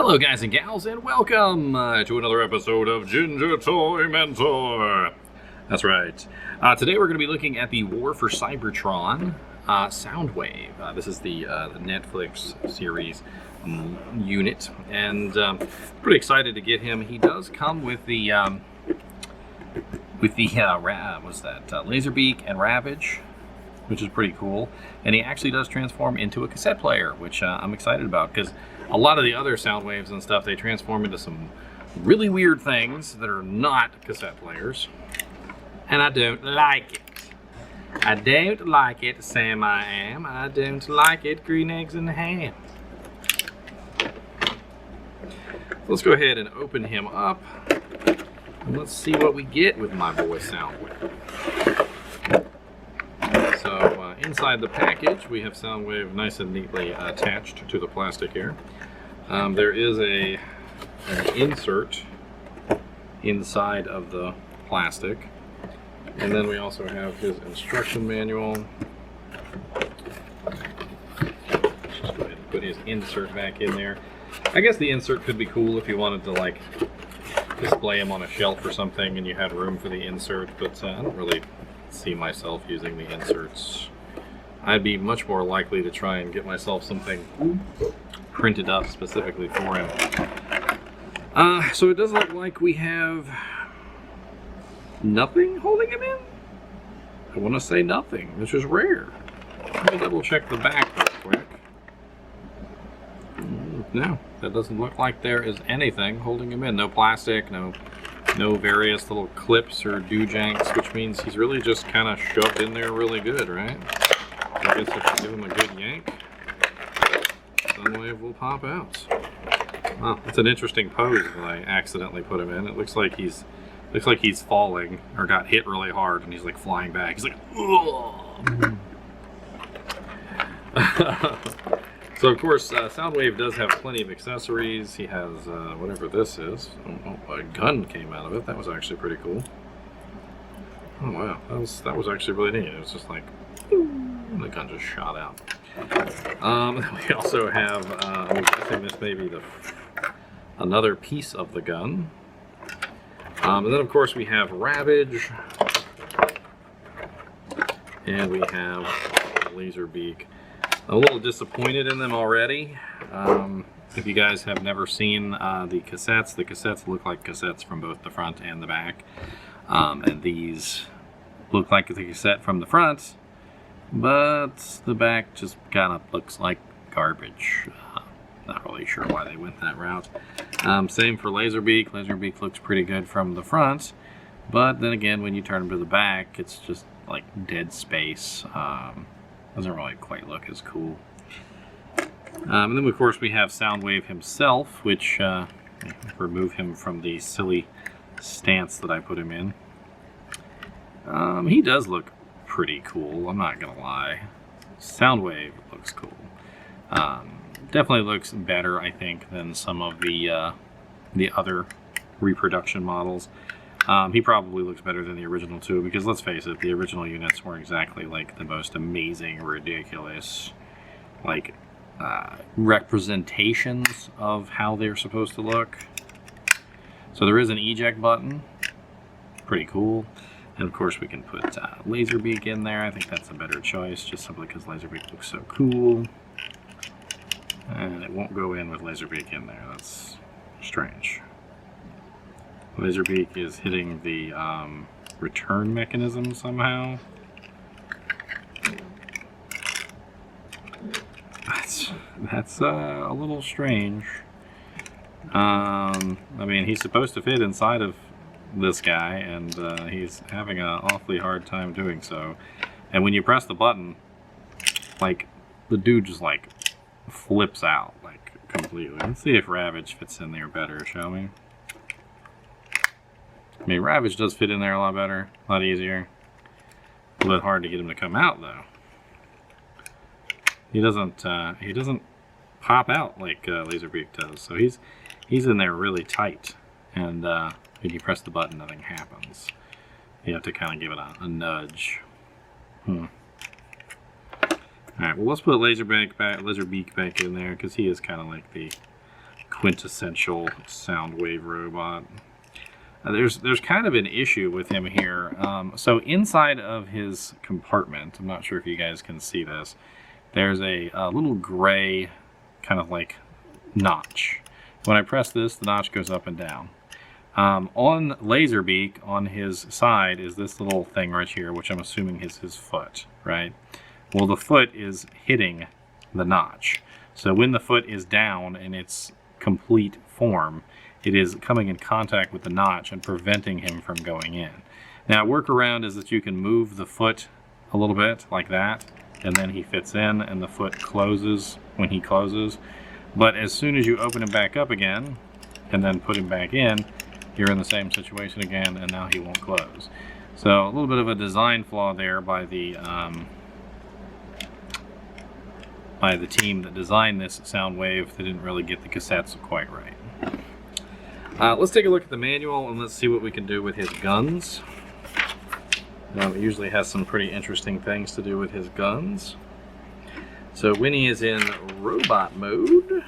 Hello guys and gals, and welcome to another episode of Ginger Toy Mentor. That's right. Today we're going to be looking at the War for Cybertron Soundwave. This is the Netflix series unit, and pretty excited to get him. He does come with the Laserbeak and Ravage, which is pretty cool. And he actually does transform into a cassette player, which I'm excited about, because a lot of the other Soundwaves and stuff, they transform into some really weird things that are not cassette players. And I don't like it. I don't like it, Sam I am. I don't like it, green eggs and ham. Let's go ahead and open him up. And let's see what we get with my boy Soundwave. So inside the package, we have Soundwave nice and neatly attached to the plastic here. There is an insert inside of the plastic. And then we also have his instruction manual. Let's just go ahead and put his insert back in there. I guess the insert could be cool if you wanted to like display him on a shelf or something and you had room for the insert, but I don't really see myself using the inserts. I'd be much more likely to try and get myself something printed up specifically for him. So it does look like we have nothing holding him in. I want to say nothing, which is rare. Let me double check the back real quick. No, that doesn't look like there is anything holding him in. No plastic, no various little clips or doojanks, which means he's really just kind of shoved in there really good, right? I guess if you give him a good yank, Soundwave will pop out. Wow, that's an interesting pose that I accidentally put him in. It looks like he's falling or got hit really hard and he's like flying back. He's like, ugh. So of course, Soundwave does have plenty of accessories. He has whatever this is. Oh, a gun came out of it. That was actually pretty cool. Oh wow, that was actually really neat. It was just like, and the gun just shot out. We also have, I'm guessing this may be another piece of the gun. And then of course we have Ravage, and we have Laserbeak. I'm a little disappointed in them already. If you guys have never seen the cassettes look like cassettes from both the front and the back. And these look like the cassette from the front, but the back just kind of looks like garbage. Not really sure why they went that route. Same for Laserbeak. Laserbeak looks pretty good from the front, but then again, when you turn him to the back, it's just like dead space. Doesn't really quite look as cool. And then of course we have Soundwave himself, which remove him from the silly stance that I put him in. He does look pretty cool, I'm not gonna lie. Soundwave looks cool. Definitely looks better, I think, than some of the other reproduction models. He probably looks better than the original too, because let's face it, the original units were exactly like the most amazing, ridiculous, like representations of how they're supposed to look. So there is an eject button, pretty cool. And of course we can put Laserbeak in there. I think that's a better choice, just simply because Laserbeak looks so cool. And it won't go in with Laserbeak in there. That's strange. Laserbeak is hitting the return mechanism somehow. That's a little strange. I mean, he's supposed to fit inside of this guy, and he's having an awfully hard time doing so. And when you press the button, like, the dude just like flips out like completely. Let's see if Ravage fits in there better, shall we? I mean, Ravage does fit in there a lot better, a lot easier. A little bit hard to get him to come out though. He doesn't pop out like Laserbeak does. So he's in there really tight, and when you press the button, nothing happens. You have to kind of give it a nudge. Alright, well let's put Laserbeak back in there, because he is kind of like the quintessential Soundwave robot. There's kind of an issue with him here. So inside of his compartment, I'm not sure if you guys can see this, there's a little gray kind of like notch. When I press this, the notch goes up and down. On Laserbeak, on his side, is this little thing right here, which I'm assuming is his foot, right? Well, the foot is hitting the notch. So when the foot is down in its complete form, it is coming in contact with the notch and preventing him from going in. Now, workaround is that you can move the foot a little bit like that, and then he fits in and the foot closes when he closes. But as soon as you open him back up again and then put him back in, you're in the same situation again, and now he won't close. So a little bit of a design flaw there by the team that designed this Soundwave. They didn't really get the cassettes quite right. Let's take a look at the manual and let's see what we can do with his guns. It usually has some pretty interesting things to do with his guns. So when he is in robot mode,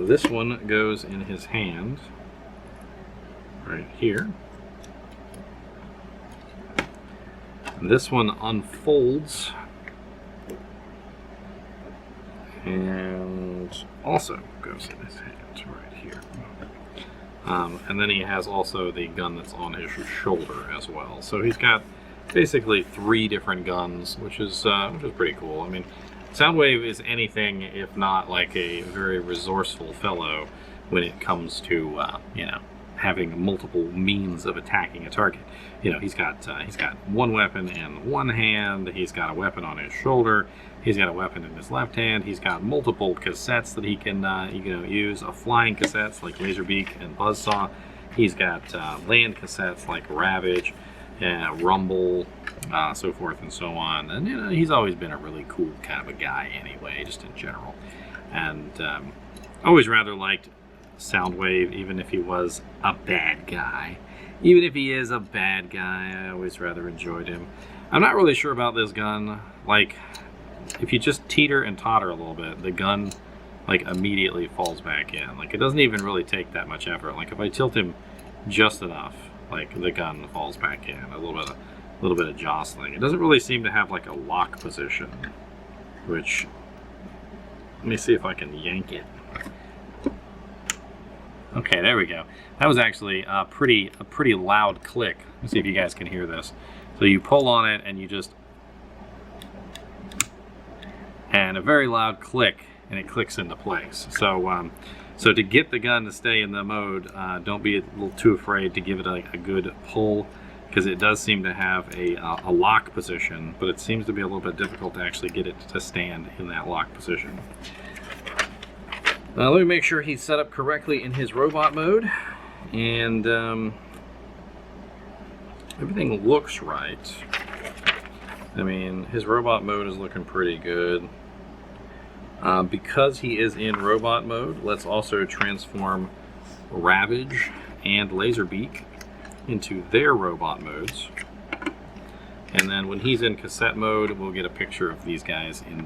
this one goes in his hand right here. This one unfolds and also goes in his hand right here. And then he has also the gun that's on his shoulder as well. So he's got basically 3 different guns, which is pretty cool. I mean, Soundwave is anything if not like a very resourceful fellow when it comes to you know, having multiple means of attacking a target. You know, he's got one weapon in one hand, he's got a weapon on his shoulder, he's got a weapon in his left hand, he's got multiple cassettes that he can use, flying cassettes like Laserbeak and Buzzsaw, he's got land cassettes like Ravage, Rumble, so forth and so on. And you know, he's always been a really cool kind of a guy anyway, just in general. And always rather liked Soundwave, even if he was a bad guy. Even if he is a bad guy, I always rather enjoyed him. I'm not really sure about this gun. Like, if you just teeter and totter a little bit, the gun like immediately falls back in. Like, it doesn't even really take that much effort. Like, if I tilt him just enough, like, the gun falls back in. A little bit of jostling. It doesn't really seem to have like a lock position, which, let me see if I can yank it. Okay, there we go. That was actually a pretty loud click. Let's see if you guys can hear this. So you pull on it and you just, and a very loud click, and it clicks into place. So so to get the gun to stay in the mode, don't be a little too afraid to give it a good pull, because it does seem to have a lock position, but it seems to be a little bit difficult to actually get it to stand in that lock position. Let me make sure he's set up correctly in his robot mode, and everything looks right. I mean, his robot mode is looking pretty good. Because he is in robot mode, let's also transform Ravage and Laserbeak into their robot modes. And then when he's in cassette mode, we'll get a picture of these guys in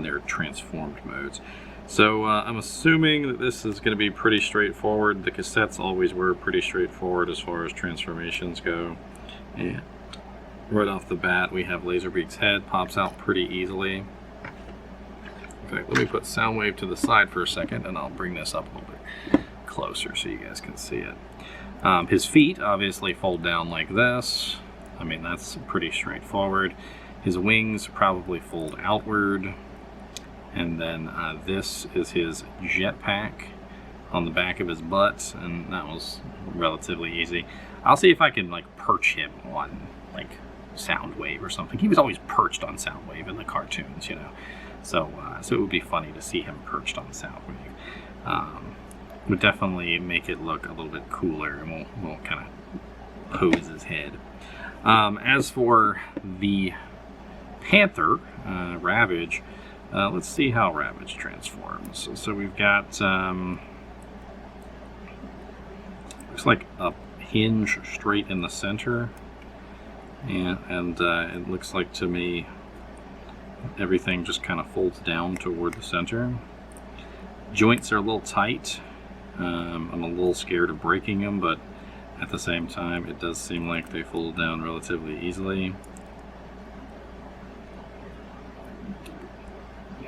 their transformed modes. So I'm assuming that this is going to be pretty straightforward. The cassettes always were pretty straightforward as far as transformations go. And right off the bat, we have Laserbeak's head pops out pretty easily. Okay, let me put Soundwave to the side for a second, and I'll bring this up a little bit closer so you guys can see it. His feet obviously fold down like this. I mean, that's pretty straightforward. His wings probably fold outward. And then this is his jetpack on the back of his butt, and that was relatively easy. I'll see if I can like perch him on like Soundwave or something. He was always perched on Soundwave in the cartoons, you know. So so it would be funny to see him perched on Soundwave. Would definitely make it look a little bit cooler, and we'll kind of pose his head. As for the Panther, Ravage, let's see how Ravage transforms. So we've got, looks like a hinge straight in the center. Yeah, and it looks like to me everything just kind of folds down toward the center. Joints are a little tight. I'm a little scared of breaking them, but at the same time it does seem like they fold down relatively easily.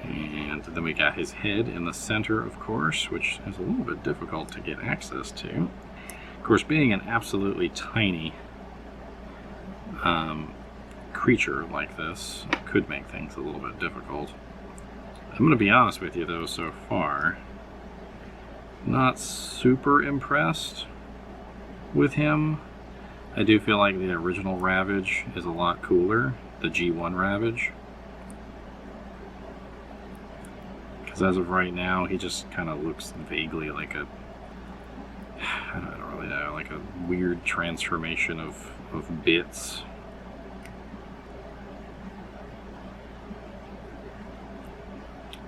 And then we got his head in the center, of course, which is a little bit difficult to get access to. Of course, being an absolutely tiny creature like this could make things a little bit difficult. I'm going to be honest with you, though, so far, not super impressed with him. I do feel like the original Ravage is a lot cooler, the G1 Ravage. Because as of right now, he just kind of looks vaguely like a, I don't really know, like a weird transformation of bits.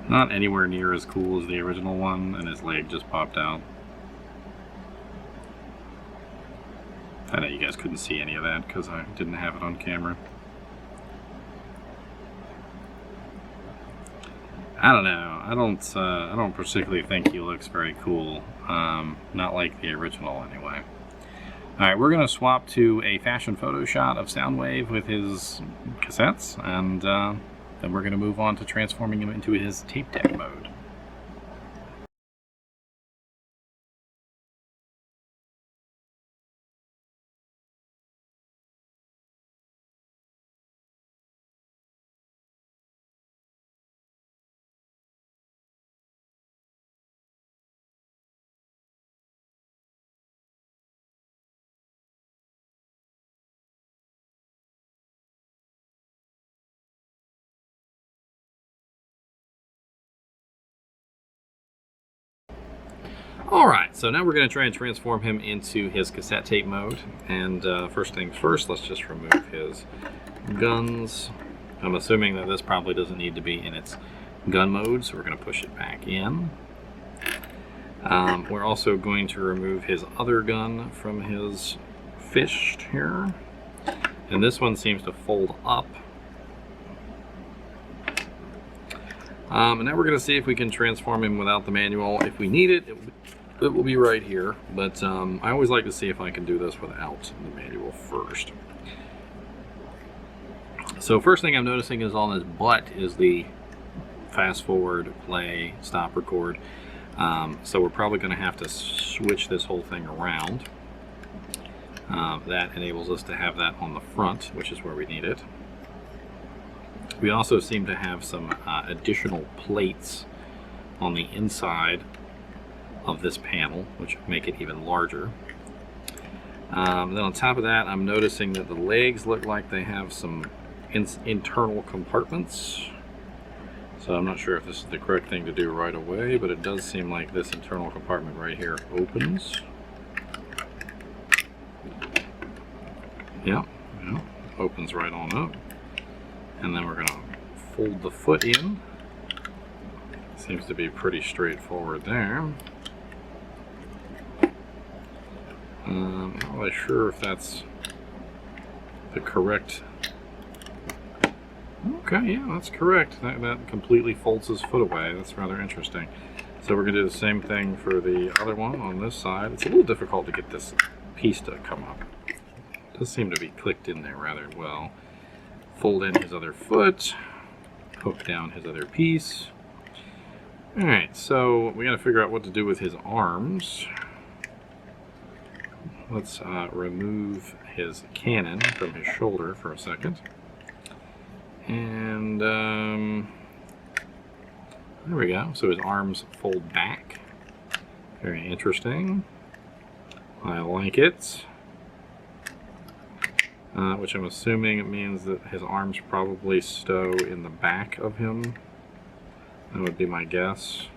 Not anywhere near as cool as the original one, and his leg just popped out. I know you guys couldn't see any of that because I didn't have it on camera. I don't know. I don't particularly think he looks very cool. Not like the original, anyway. All right, we're going to swap to a fashion photo shot of Soundwave with his cassettes, and then we're going to move on to transforming him into his tape deck mode. Alright, so now we're going to try and transform him into his cassette tape mode. And first things first, let's just remove his guns. I'm assuming that this probably doesn't need to be in its gun mode, so we're going to push it back in. We're also going to remove his other gun from his fist here. And this one seems to fold up. And now we're going to see if we can transform him without the manual. If we need it, it will be right here. But I always like to see if I can do this without the manual first. So first thing I'm noticing is on his butt is the fast forward, play, stop, record. So we're probably going to have to switch this whole thing around. That enables us to have that on the front, which is where we need it. We also seem to have some additional plates on the inside of this panel, which make it even larger. Then on top of that, I'm noticing that the legs look like they have some internal compartments. So I'm not sure if this is the correct thing to do right away, but it does seem like this internal compartment right here opens. Yeah, opens right on up. And then we're going to fold the foot in. Seems to be pretty straightforward there. I'm not really sure if that's the correct... Okay, yeah, that's correct. That completely folds his foot away. That's rather interesting. So we're going to do the same thing for the other one on this side. It's a little difficult to get this piece to come up. It does seem to be clicked in there rather well. Fold in his other foot, hook down his other piece. Alright, so we got to figure out what to do with his arms. Let's remove his cannon from his shoulder for a second. And there we go. So his arms fold back. Very interesting. I like it. Which I'm assuming it means that his arms probably stow in the back of him. That would be my guess.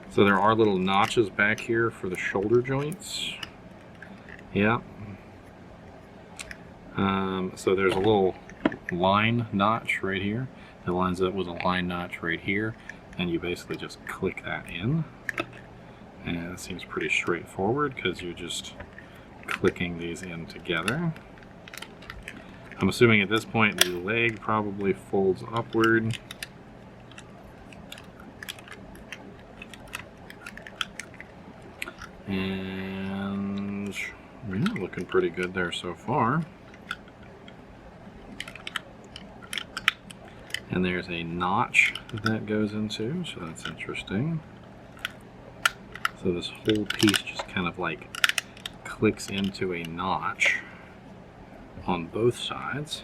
So there are little notches back here for the shoulder joints. Yeah. So there's a little line notch right here that lines up with a line notch right here, and you basically just click that in. And And it seems pretty straightforward because you're just clicking these in together. I'm assuming at this point the leg probably folds upward. And yeah, looking pretty good there so far. And there's a notch that goes into, so that's interesting. So this whole piece just kind of like clicks into a notch on both sides.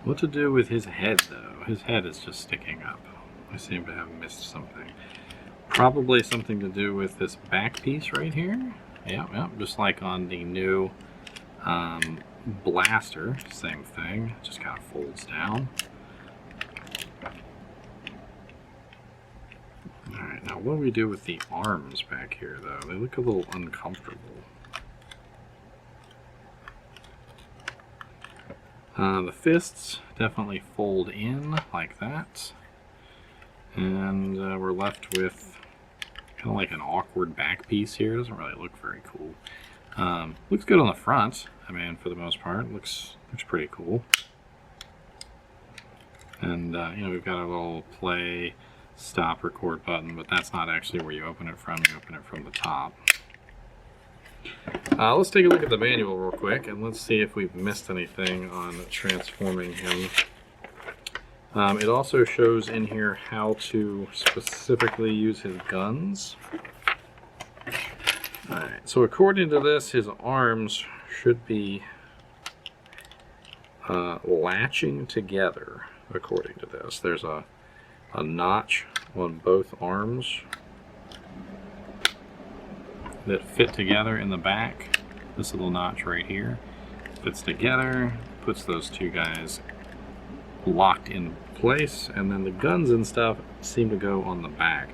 What to do with his head though? His head is just sticking up. I seem to have missed something. Probably something to do with this back piece right here. Yeah, just like on the new blaster, same thing, just kind of folds down. Alright, now what do we do with the arms back here though? They look a little uncomfortable. The fists definitely fold in like that. And we're left with kind of like an awkward back piece here. It doesn't really look very cool. Looks good on the front. I mean, for the most part, looks pretty cool. And you know, we've got a little play, stop, record button, but that's not actually where you open it from. You open it from the top. Let's take a look at the manual real quick, and let's see if we've missed anything on transforming him. It also shows in here how to specifically use his guns. Alright, so according to this, his arms should be latching together, according to this. There's a notch on both arms that fit together in the back. This little notch right here fits together, puts those two guys locked in place, and then the guns and stuff seem to go on the back.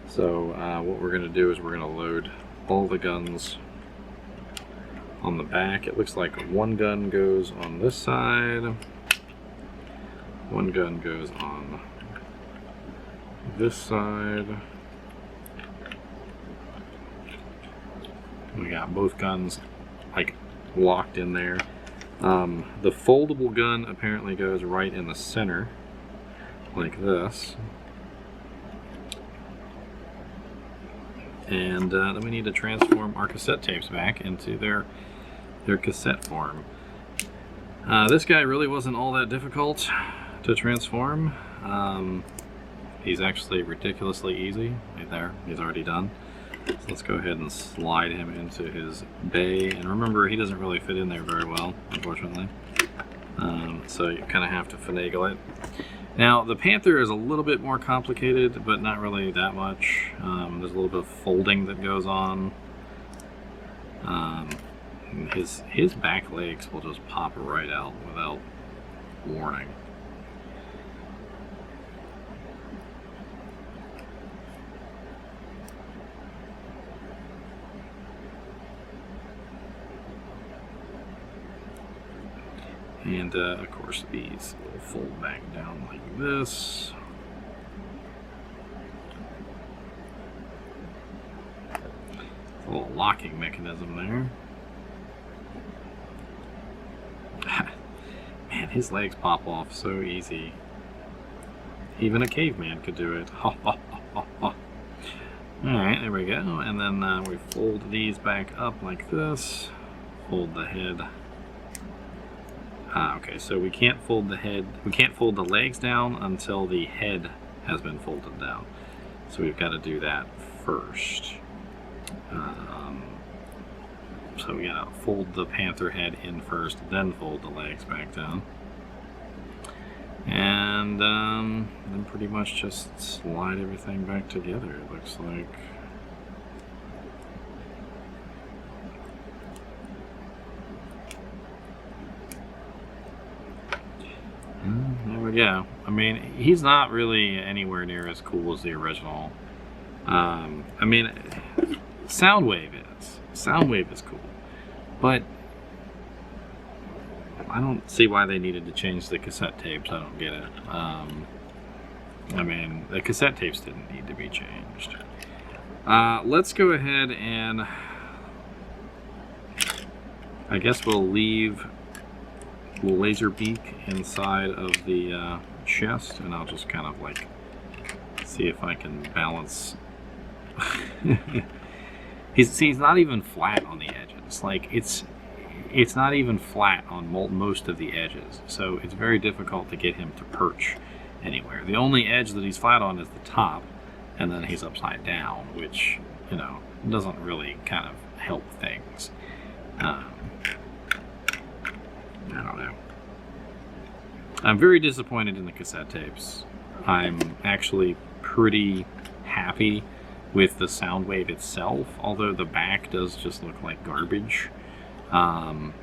So what we're going to do is we're going to load all the guns on the back. It looks like one gun goes on this side, one gun goes on this side. We got both guns like locked in there. The foldable gun apparently goes right in the center, like this. And then we need to transform our cassette tapes back into their cassette form. This guy really wasn't all that difficult to transform. He's actually ridiculously easy. Right there, he's already done. So let's go ahead and slide him into his bay. And remember, he doesn't really fit in there very well, unfortunately. So you kind of have to finagle it. Now, the Panther is a little bit more complicated, but not really that much. There's a little bit of folding that goes on. His back legs will just pop right out without warning. And of course these will fold back down like this. A little locking mechanism there. Man, his legs pop off so easy. Even a caveman could do it. Alright, there we go. And then we fold these back up like this. Fold the head. Okay, so we can't fold the head, we can't fold the legs down until the head has been folded down. So we've got to do that first. So we gotta fold the Panther head in first, then fold the legs back down. And then pretty much just slide everything back together, it looks like. There we go. I mean, he's not really anywhere near as cool as the original. I mean, Soundwave is. Soundwave is cool. But I don't see why they needed to change the cassette tapes. I don't get it. I mean, the cassette tapes didn't need to be changed. Let's go ahead and I guess we'll leave the laser beak inside of the chest, and I'll just kind of like see if I can balance. He's not even flat on the edges. Like it's not even flat on most of the edges, so it's very difficult to get him to perch anywhere. The only edge that he's flat on is the top, and then he's upside down, which, you know, doesn't really kind of help things. I don't know. I'm very disappointed in the cassette tapes. I'm actually pretty happy with the Soundwave itself, although the back does just look like garbage. And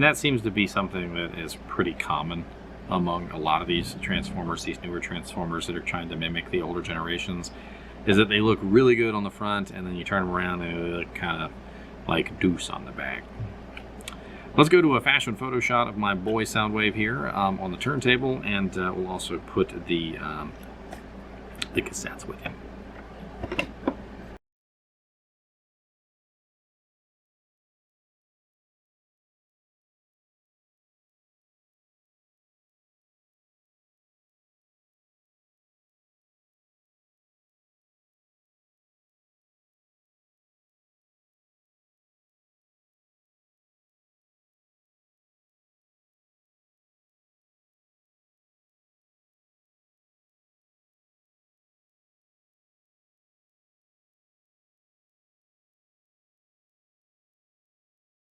that seems to be something that is pretty common among a lot of these Transformers, these newer Transformers that are trying to mimic the older generations, is that they look really good on the front, and then you turn them around and they look kind of like deuce on the back. Let's go to a fashion photo shot of my boy Soundwave here on the turntable, and we'll also put the cassettes with him.